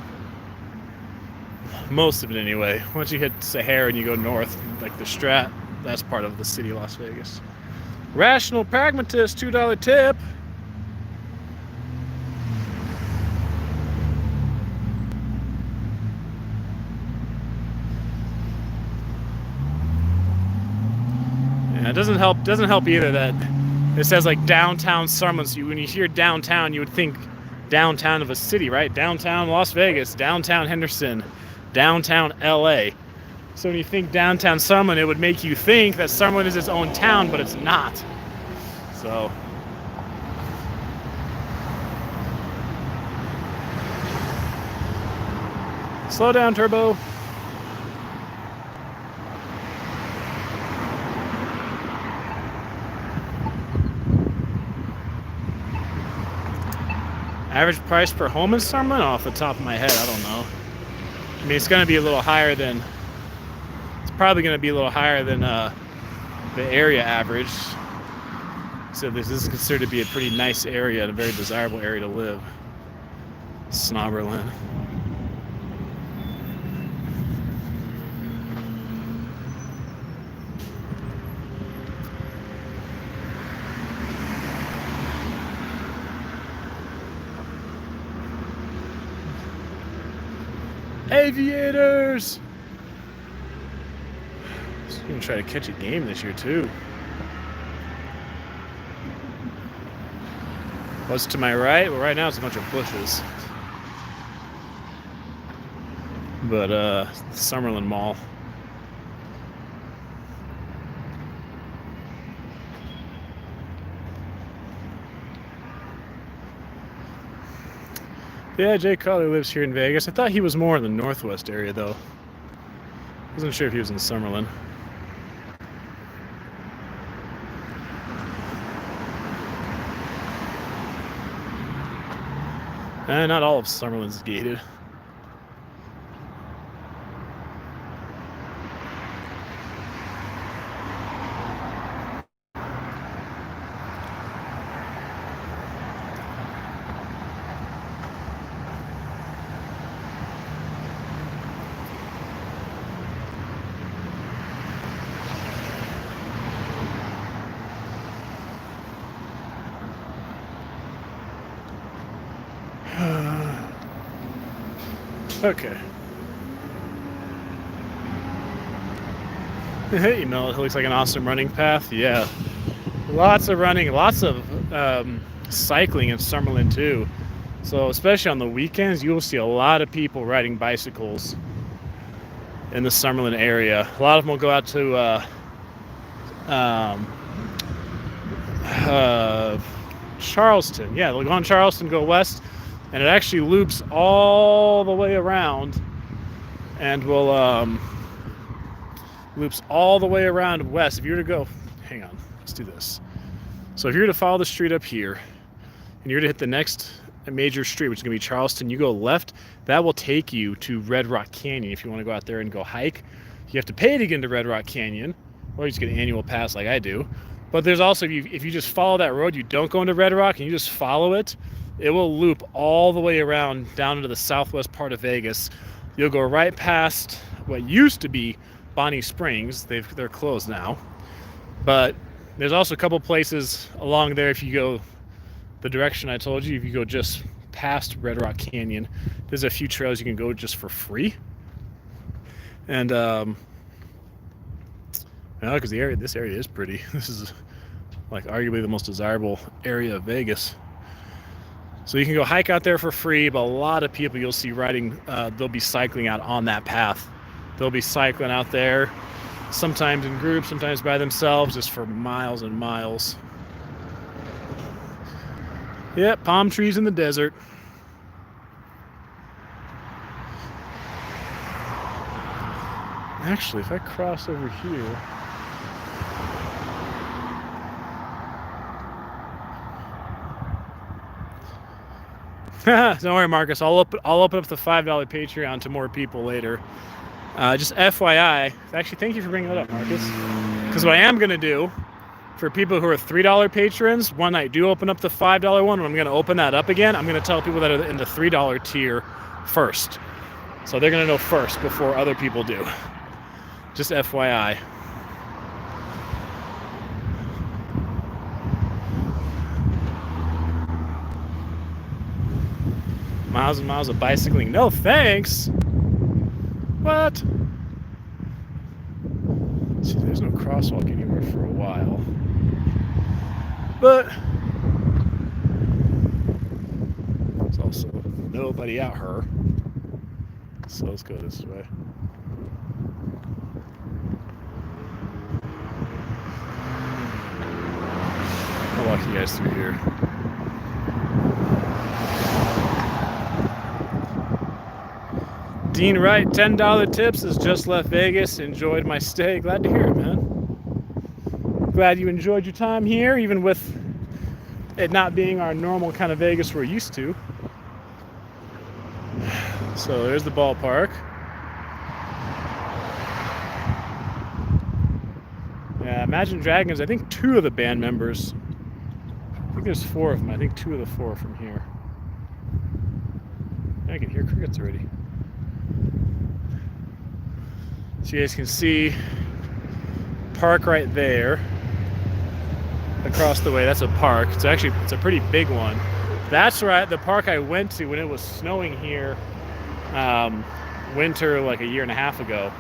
Most of it anyway. Once you hit Sahara and you go north, like the Strat, that's part of the city of Las Vegas. Rational Pragmatist, $2 tip. Yeah, it doesn't help either that it says like downtown Summerlin. So when you hear downtown, you would think downtown of a city, right? Downtown Las Vegas, downtown Henderson, downtown LA. So when you think downtown Summerlin, it would make you think that Summerlin is its own town, but it's not. So slow down, Turbo. Average price per home in Summerlin? Off the top of my head, I don't know. I mean, it's going to be a little higher than. It's probably going to be a little higher than the area average. So this is considered to be a pretty nice area, and a very desirable area to live. Summerlin. Aviators! So gonna try to catch a game this year too. What's to my right? Well, right now it's a bunch of bushes. But Summerlin Mall. Yeah, Jay Collie lives here in Vegas. I thought he was more in the northwest area, though. Wasn't sure if he was in Summerlin. Not all of Summerlin's gated. Okay. Hey, Mel, it looks like an awesome running path. Yeah. Lots of running, lots of cycling in Summerlin too. So especially on the weekends, you will see a lot of people riding bicycles in the Summerlin area. A lot of them will go out to Charleston. Yeah, they'll go on Charleston, go west, and it actually loops all the way around and will loops all the way around west. If you were to go, hang on, let's do this. So if you were to follow the street up here, and you're to hit the next major street, which is going to be Charleston. You go left, that will take you to Red Rock Canyon. If you want to go out there and go hike, you have to pay to get into Red Rock Canyon, or you just get an annual pass like I do. But there's also, if you just follow that road, you don't go into Red Rock and you just follow it, it will loop all the way around down into the southwest part of Vegas. You'll go right past what used to be Bonnie Springs. They're closed now. But there's also a couple places along there if you go the direction I told you. If you go just past Red Rock Canyon, there's a few trails you can go just for free. And because this area is pretty. This is like arguably the most desirable area of Vegas. So you can go hike out there for free, but a lot of people you'll see riding, they'll be cycling out on that path. They'll be cycling out there, sometimes in groups, sometimes by themselves, just for miles and miles. Yep, palm trees in the desert. Actually, if I cross over here, don't worry, Marcus. I'll open up the $5 Patreon to more people later. Just FYI, actually, thank you for bringing that up, Marcus. Because what I am going to do for people who are $3 patrons, when I do open up the $5 one, when I'm going to open that up again, I'm going to tell people that are in the $3 tier first. So they're going to know first before other people do. Just FYI. Miles and miles of bicycling. No thanks. What? See, there's no crosswalk anywhere for a while. But there's also nobody out here. So let's go this way. I'll walk you guys through here. Dean Wright, $10 tips, has just left Vegas. Enjoyed my stay. Glad to hear it, man. Glad you enjoyed your time here, even with it not being our normal kind of Vegas we're used to. So there's the ballpark. Yeah, Imagine Dragons, I think 2 of the band members, I think there's 4 of them. I think 2 of the 4 are from here. I can hear crickets already. So you guys can see park right there across the way. That's a park. It's a pretty big one. That's right, the park I went to when it was snowing here winter like a year and a half ago.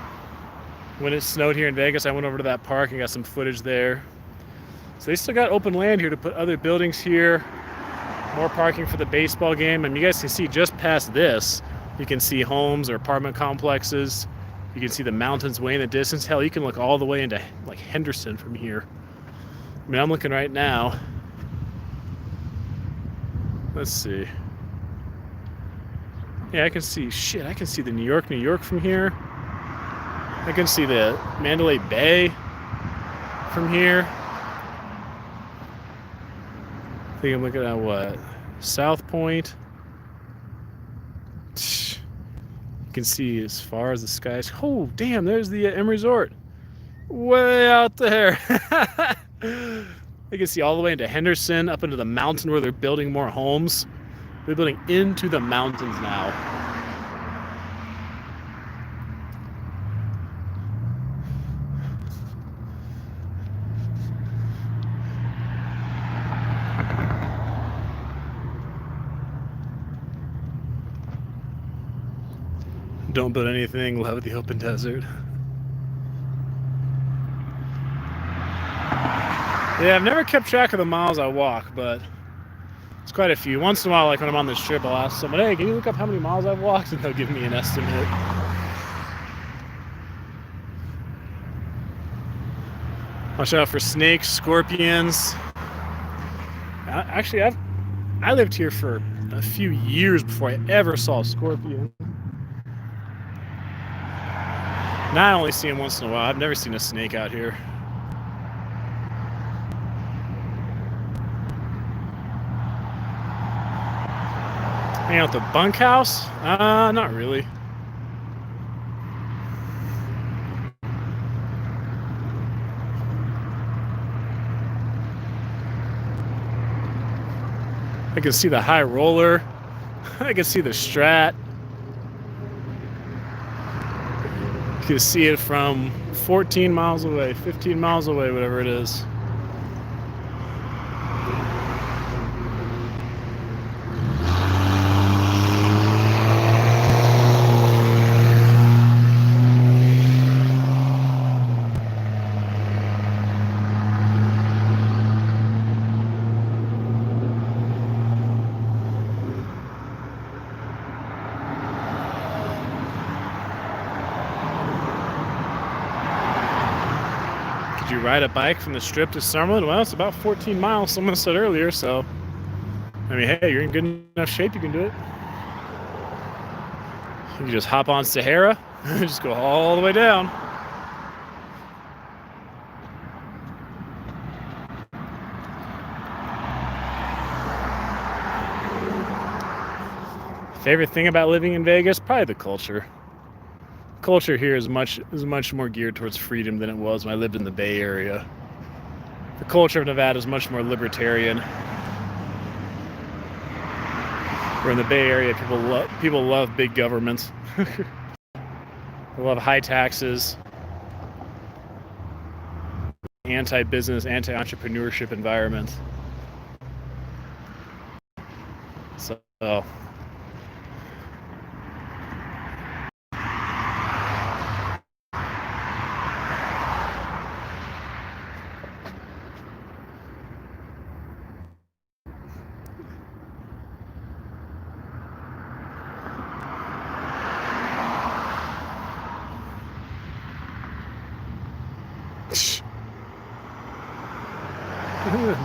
When it snowed here in Vegas, I went over to that park and got some footage there. So they still got open land here to put other buildings here, more parking for the baseball game. And you guys can see just past this, you can see homes or apartment complexes. You can see the mountains way in the distance. Hell, you can look all the way into like Henderson from here. I mean, I'm looking right now. Let's see. Yeah, I can see the New York from here. I can see the Mandalay Bay from here. I think I'm looking at what? South Point. You can see as far as the skies. Oh, damn, there's the M Resort. Way out there. You can see all the way into Henderson, up into the mountain where they're building more homes. They're building into the mountains now. Don't build anything, love the open desert. Yeah, I've never kept track of the miles I walk, but it's quite a few. Once in a while, like when I'm on this trip, I'll ask someone, hey, can you look up how many miles I've walked? And they'll give me an estimate. Watch out for snakes, scorpions. Actually, I lived here for a few years before I ever saw a scorpion. Now I only see them once in a while. I've never seen a snake out here. Hang out the bunkhouse? Not really. I can see the high roller. I can see the Strat. You can see it from 14 miles away, 15 miles away, whatever it is. Could you ride a bike from the Strip to Summerlin? Well, it's about 14 miles, someone said earlier, so I mean, hey, you're in good enough shape, you can do it. You can just hop on Sahara, just go all the way down. Favorite thing about living in Vegas? Probably the culture. Culture here is much more geared towards freedom than it was when I lived in the Bay Area. The culture of Nevada is much more libertarian. Where in the Bay Area, people love big governments. They love high taxes, anti-business, anti-entrepreneurship environment. So.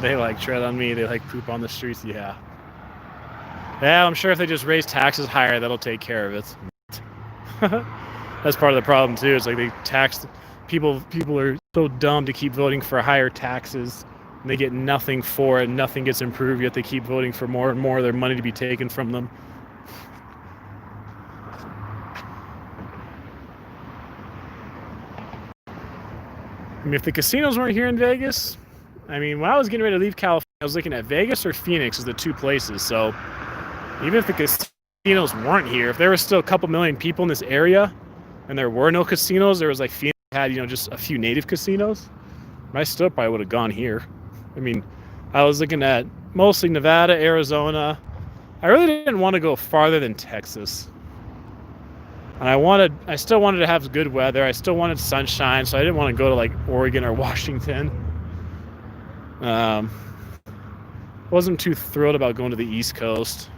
They like tread on me, they like poop on the streets, yeah. Yeah, I'm sure if they just raise taxes higher, that'll take care of it. That's part of the problem too, it's like they tax people are so dumb to keep voting for higher taxes, and they get nothing for it, nothing gets improved, yet they keep voting for more and more of their money to be taken from them. I mean, if the casinos weren't here in Vegas, I mean, when I was getting ready to leave California, I was looking at Vegas or Phoenix as the two places. So even if the casinos weren't here, if there were still a couple million people in this area and there were no casinos, there was like Phoenix had, just a few native casinos, I still probably would have gone here. I mean, I was looking at mostly Nevada, Arizona. I really didn't want to go farther than Texas. And I still wanted to have good weather. I still wanted sunshine, so I didn't want to go to like Oregon or Washington. Wasn't too thrilled about going to the East Coast.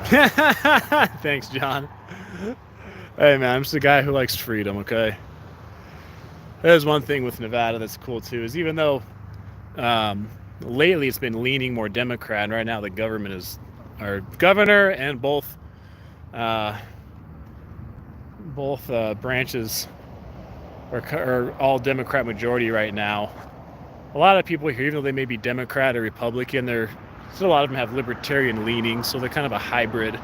Thanks, John. Hey, man, I'm just a guy who likes freedom, okay? There's one thing with Nevada that's cool, too, is even though lately it's been leaning more Democrat, and right now the government is, our governor and both branches are all Democrat majority right now. A lot of people here, even though they may be Democrat or Republican, they're still, a lot of them have libertarian leanings, so they're kind of a hybrid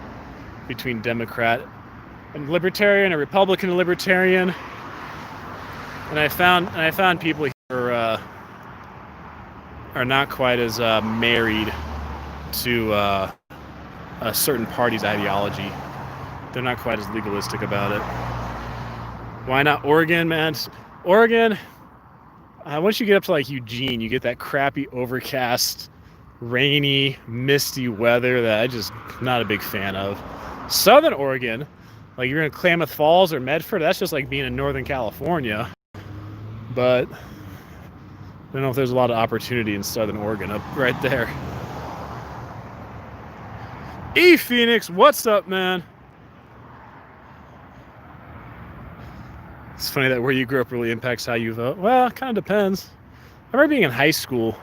between Democrat and Libertarian, or Republican and Libertarian. And I found people here are not quite as married to a certain party's ideology. They're not quite as legalistic about it. Why not Oregon, man? Oregon, once you get up to like Eugene, you get that crappy, overcast, rainy, misty weather that I just not a big fan of. Southern Oregon, like you're in Klamath Falls or Medford, that's just like being in Northern California. But I don't know if there's a lot of opportunity in Southern Oregon up right there. Phoenix, what's up, man? It's funny that where you grew up really impacts how you vote. Well, it kind of depends. I remember being in high school,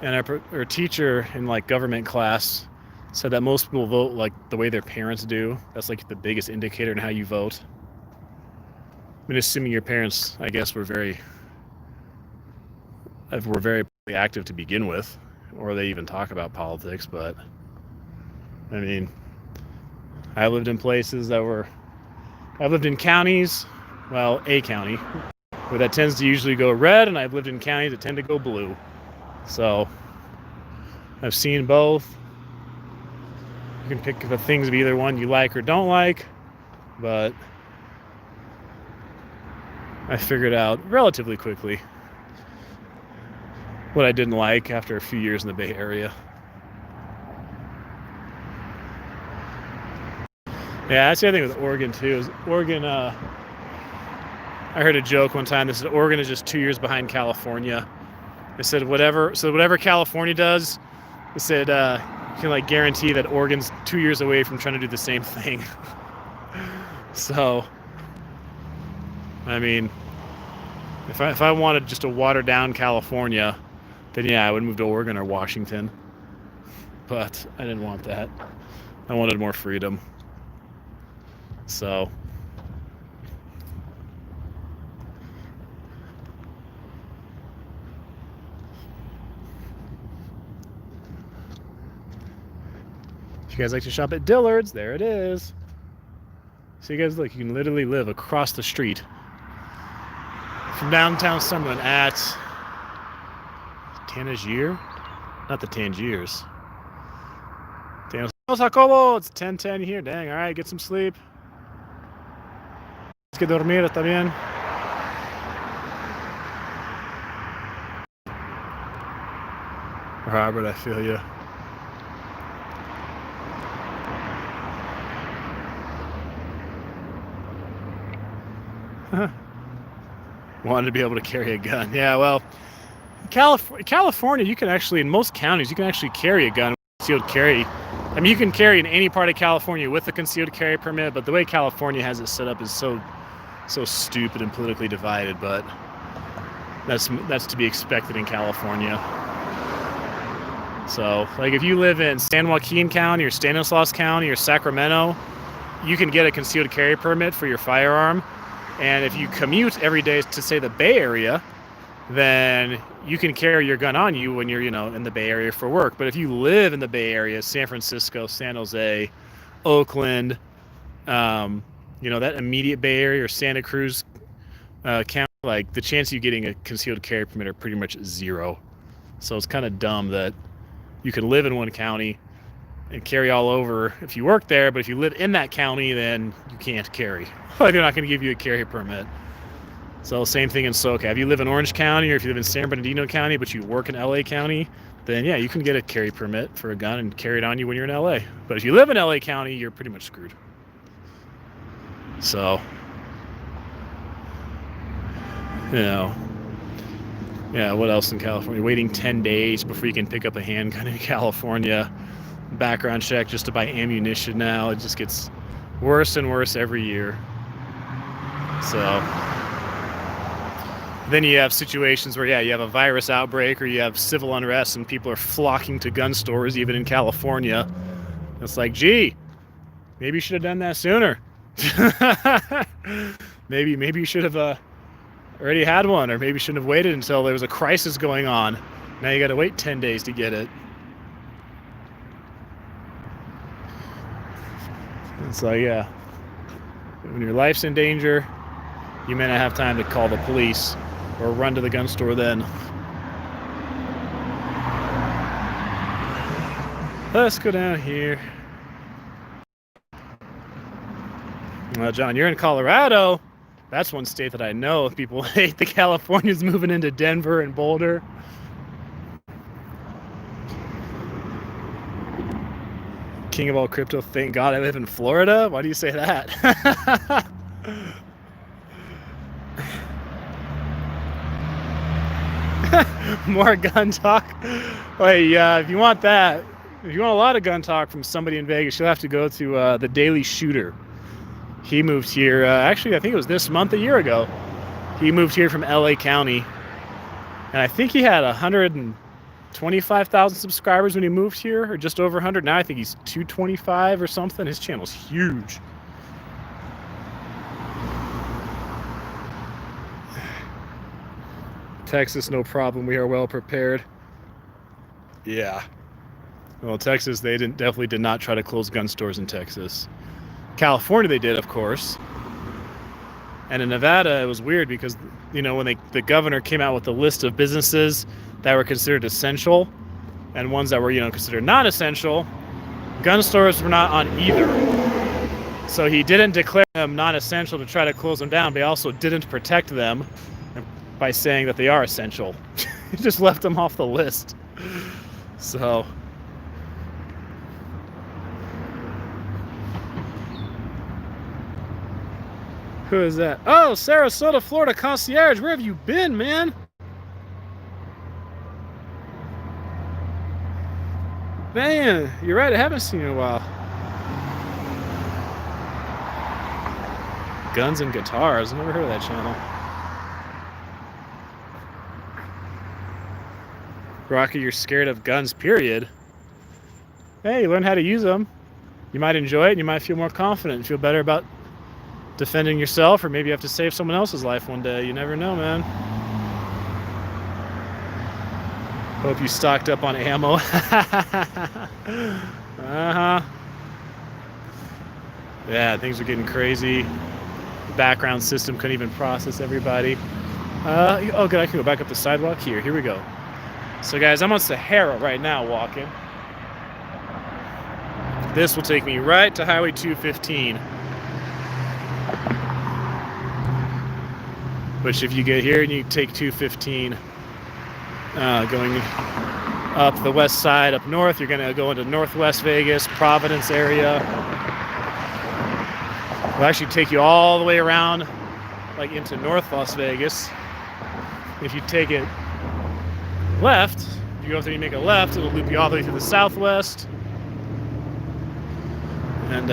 and our teacher in like government class said that most people vote like the way their parents do. That's like the biggest indicator in how you vote. I mean, assuming your parents, I guess, were very active to begin with, or they even talk about politics. But I mean, I lived in places that were, I've lived in counties, well, a county, where that tends to usually go red, and I've lived in counties that tend to go blue. So I've seen both. You can pick the things of either one you like or don't like, but I figured out relatively quickly what I didn't like after a few years in the Bay Area. Yeah, that's the other thing with Oregon too. Is Oregon, I heard a joke one time that said Oregon is just 2 years behind California. They said whatever California does, they said you can like guarantee that Oregon's 2 years away from trying to do the same thing. So, I mean, if I wanted just a watered down California, then yeah, I would move to Oregon or Washington. But I didn't want that. I wanted more freedom. So if you guys like to shop at Dillard's, there it is. So you guys look, you can literally live across the street from downtown Summerlin at Tangier? Not the Tangiers. Jacobo, it's 10:10 here. Dang, all right, get some sleep. Tienes que dormir, está bien. Robert, I feel you. Wanted to be able to carry a gun. Yeah, well, California, you can actually, in most counties, you can actually carry a gun with concealed carry. I mean, you can carry in any part of California with a concealed carry permit, but the way California has it set up is so stupid and politically divided, but that's to be expected in California. So, like, if you live in San Joaquin County or Stanislaus County or Sacramento, you can get a concealed carry permit for your firearm. And if you commute every day to, say, the Bay Area, then you can carry your gun on you when you're, in the Bay Area for work. But if you live in the Bay Area, San Francisco, San Jose, Oakland, that immediate Bay Area or Santa Cruz county, like, the chance of you getting a concealed carry permit are pretty much zero. So it's kind of dumb that you can live in one county and carry all over if you work there, but if you live in that county, then you can't carry. Like, they're not going to give you a carry permit. So same thing in SoCal. If you live in Orange County or if you live in San Bernardino County, but you work in LA County, then yeah, you can get a carry permit for a gun and carry it on you when you're in LA. But if you live in LA County, you're pretty much screwed. So, yeah, what else in California? Waiting 10 days before you can pick up a handgun in California. Background check just to buy ammunition now. It just gets worse and worse every year. So then you have situations where, you have a virus outbreak or you have civil unrest and people are flocking to gun stores, even in California. It's like, gee, maybe you should have done that sooner. maybe you should have already had one, or maybe you shouldn't have waited until there was a crisis going on. Now you got to wait 10 days to get it. So yeah, when your life's in danger, you may not have time to call the police or run to the gun store then. Let's go down here. Well, John, you're in Colorado. That's one state that I know people hate the Californians moving into Denver and Boulder. King of all crypto, thank God I live in Florida. Why do you say that? More gun talk. Wait, if you want that, if you want a lot of gun talk from somebody in Vegas, you'll have to go to the Daily Shooter. He moved here, actually, I think it was this month, a year ago. He moved here from LA County. And I think he had 125,000 subscribers when he moved here, or just over 100. Now I think he's 225 or something. His channel's huge. Texas, no problem. We are well prepared. Yeah. Well, Texas, they definitely did not try to close gun stores in Texas. California, they did, of course. And in Nevada, it was weird because, when the governor came out with a list of businesses that were considered essential and ones that were, considered non-essential, gun stores were not on either. So he didn't declare them non-essential to try to close them down, but he also didn't protect them by saying that they are essential. He just left them off the list. So... Who is that? Oh, Sarasota, Florida concierge. Where have you been, man? Man, you're right. I haven't seen you in a while. Guns and guitars. I've never heard of that channel. Rocky, you're scared of guns, period. Hey, you learn how to use them. You might enjoy it, and you might feel more confident and feel better about defending yourself, or maybe you have to save someone else's life one day. You never know, man. Hope you stocked up on ammo. Yeah, things are getting crazy. The background system couldn't even process everybody. Oh, good. I can go back up the sidewalk here. Here we go. So, guys, I'm on Sahara right now walking. This will take me right to Highway 215. Which, if you get here and you take 215, going up the west side, up north, you're going to go into Northwest Vegas, Providence area. It'll actually take you all the way around, like into North Las Vegas. If you take it left, if you go through and you make a left, it'll loop you all the way through the southwest. And,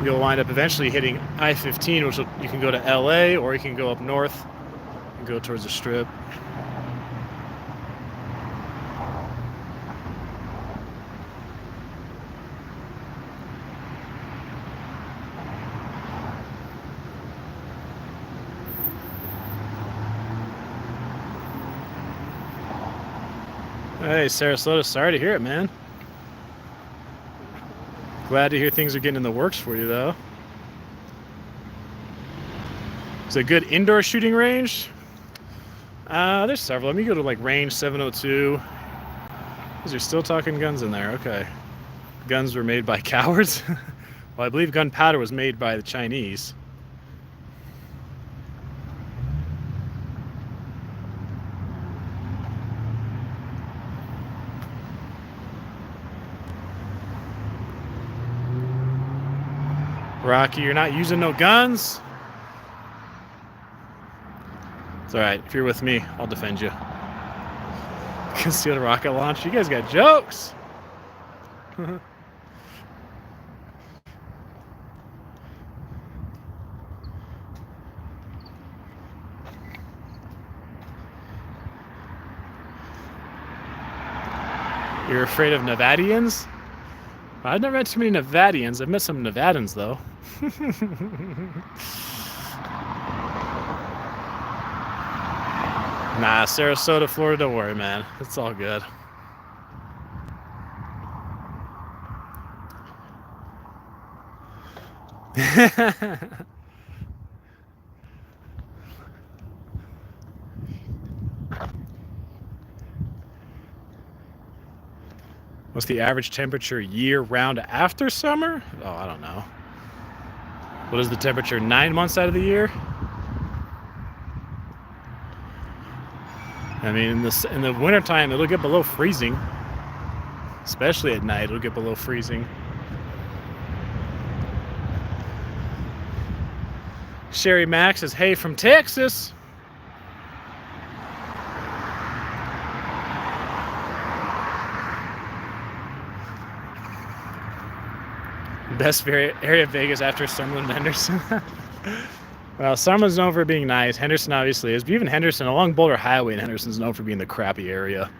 you'll wind up eventually hitting I-15, which you can go to LA, or you can go up north and go towards the Strip. Hey, Sarasota, sorry to hear it, man. Glad to hear things are getting in the works for you, though. Is it a good indoor shooting range? There's several. Let me go to like range 702. Because you're still talking guns in there. Okay. Guns were made by cowards? Well, I believe gunpowder was made by the Chinese. Rocky, you're not using no guns? It's alright. If you're with me, I'll defend you. Concealed rocket launch. You guys got jokes. You're afraid of Nevadians? I've never met too many Nevadians. I've met some Nevadans, though. Nah, Sarasota, Florida, don't worry, man. It's all good. What's the average temperature year-round after summer? Oh, I don't know. What is the temperature 9 months out of the year? I mean, in the wintertime, it'll get below freezing. Especially at night, it'll get below freezing. Sherry Max says, hey, from Texas. Best area of Vegas after Summerlin and Henderson. Well, Summerlin's known for being nice. Henderson obviously is. But even Henderson, along Boulder Highway, and Henderson's known for being the crappy area.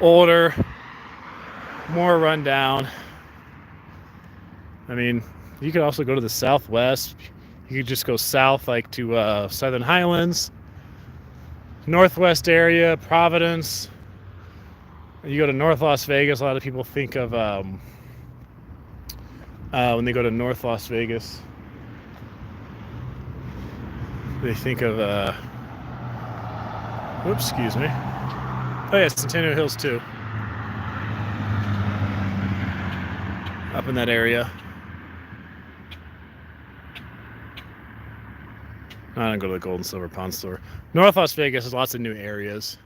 Older, more rundown. I mean, you could also go to the southwest. You could just go south, like to Southern Highlands, Northwest area, Providence. You go to North Las Vegas, a lot of people think of when they go to North Las Vegas, they think of oops, excuse me. Oh yeah, Centennial Hills too. Up in that area. I don't go to the Gold and Silver Pawn Store. North Las Vegas has lots of new areas.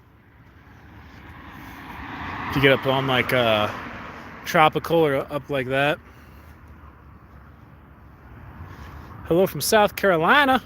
If you get up on like tropical or up like that. Hello from South Carolina.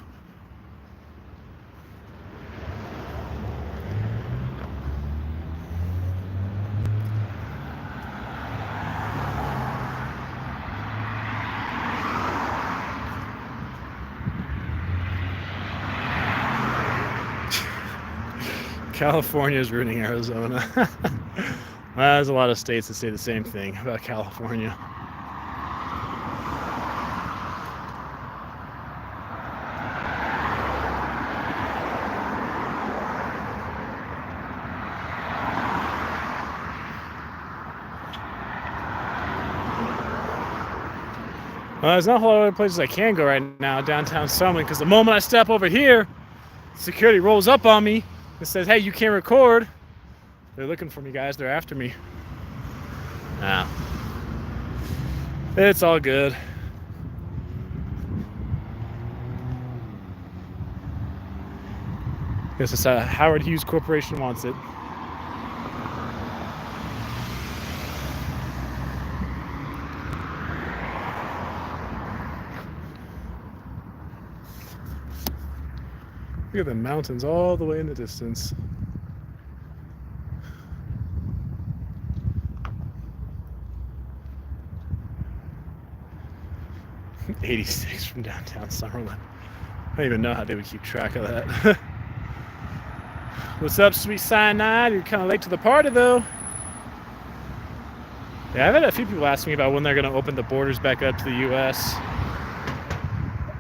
California is ruining Arizona. Well, there's a lot of states that say the same thing about California. There's not a whole lot of places I can go right now downtown Summerlin, because the moment I step over here, security rolls up on me and says, hey, you can't record. They're looking for me, guys. They're after me. Nah. It's all good. Guess it's Howard Hughes Corporation wants it. Look at the mountains all the way in the distance. '86 from downtown Summerlin. I don't even know how they would keep track of that. What's up, Sweet Cyanide? You're kind of late to the party, though. Yeah, I've had a few people ask me about when they're going to open the borders back up to the U.S.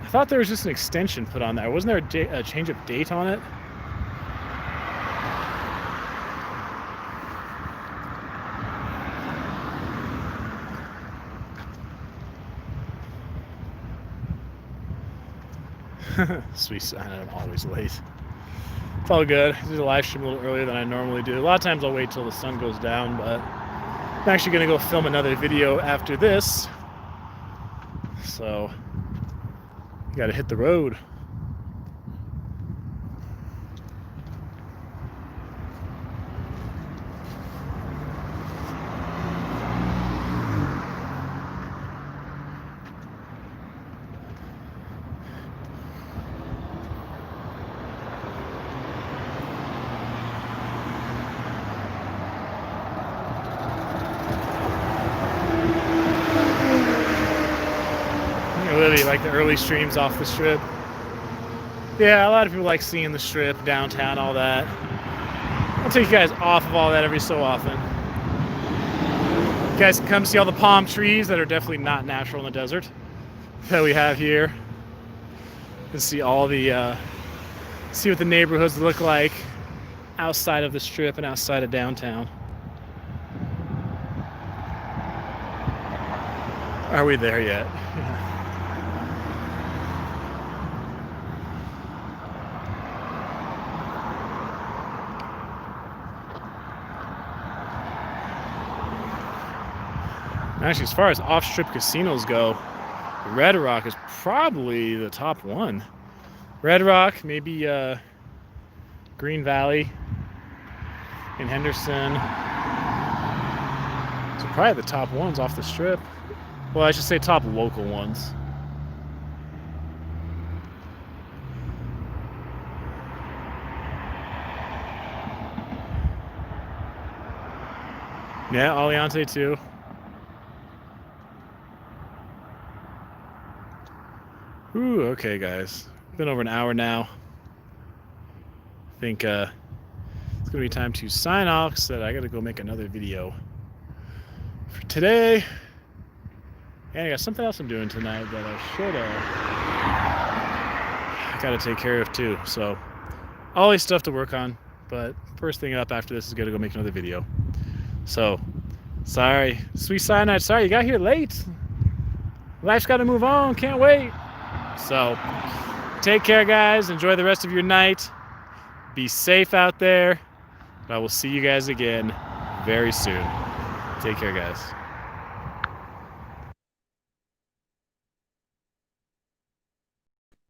I thought there was just an extension put on there. Wasn't there a change of date on it? Sweet sign, I'm always late. It's all good. I did a live stream a little earlier than I normally do. A lot of times I'll wait till the sun goes down, but I'm actually going to go film another video after this. So, you got to hit the road. Really like the early streams off the strip. Yeah, a lot of people like seeing the strip, downtown, all that. I'll take you guys off of all that every so often. You guys can come see all the palm trees that are definitely not natural in the desert that we have here. And see all the, see what the neighborhoods look like outside of the strip and outside of downtown. Are we there yet? Actually, as far as off-strip casinos go, Red Rock is probably the top one. Red Rock, maybe Green Valley in Henderson. So probably the top ones off the strip. Well, I should say top local ones. Yeah, Aliante too. Ooh, okay, guys. Been over an hour now. I think it's gonna be time to sign off, so I gotta go make another video for today. And I got something else I'm doing tonight that I should got to take care of too. So always stuff to work on. But first thing up after this is going to go make another video. So sorry, sweet cyanide. Sorry you got here late. Life's got to move on. Can't wait. So take care, guys. Enjoy the rest of your night. Be safe out there. I will see you guys again very soon. Take care, guys.